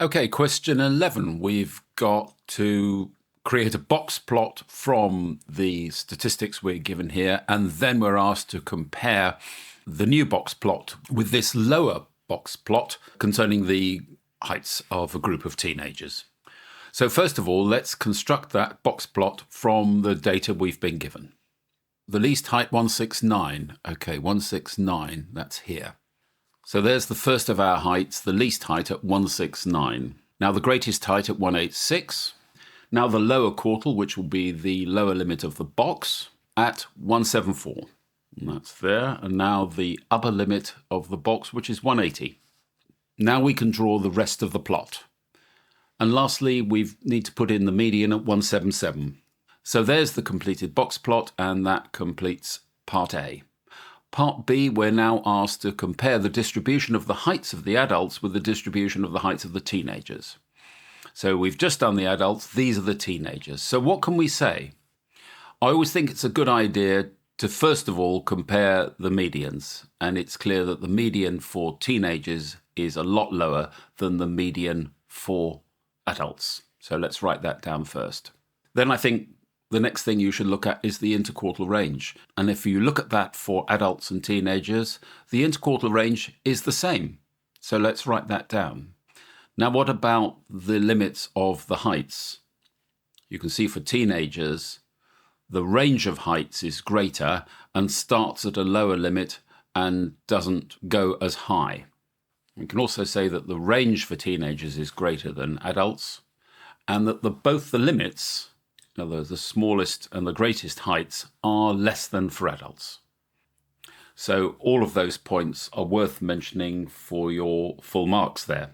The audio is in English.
Okay, question 11. We've got to create a box plot from the statistics we're given here, and then we're asked to compare the new box plot with this lower box plot concerning the heights of a group of teenagers. So first of all, let's construct that box plot from the data we've been given. The least height 169. Okay, 169, that's here. So there's the first of our heights, the least height at 169. Now the greatest height at 186. Now the lower quartile, which will be the lower limit of the box, at 174. And that's there. And now the upper limit of the box, which is 180. Now we can draw the rest of the plot. And lastly, we need to put in the median at 177. So there's the completed box plot, and that completes part A. Part B, we're now asked to compare the distribution of the heights of the adults with the distribution of the heights of the teenagers. So we've just done the adults, these are the teenagers. So what can we say? I always think it's a good idea to first of all compare the medians, and it's clear that the median for teenagers is a lot lower than the median for adults. So let's write that down first. Then I think the next thing you should look at is the interquartile range. And if you look at that for adults and teenagers, the interquartile range is the same. So let's write that down. Now, what about the limits of the heights? You can see for teenagers, the range of heights is greater and starts at a lower limit and doesn't go as high. We can also say that the range for teenagers is greater than adults, and that both the limits, in other words, the smallest and the greatest heights, are less than for adults. So all of those points are worth mentioning for your full marks there.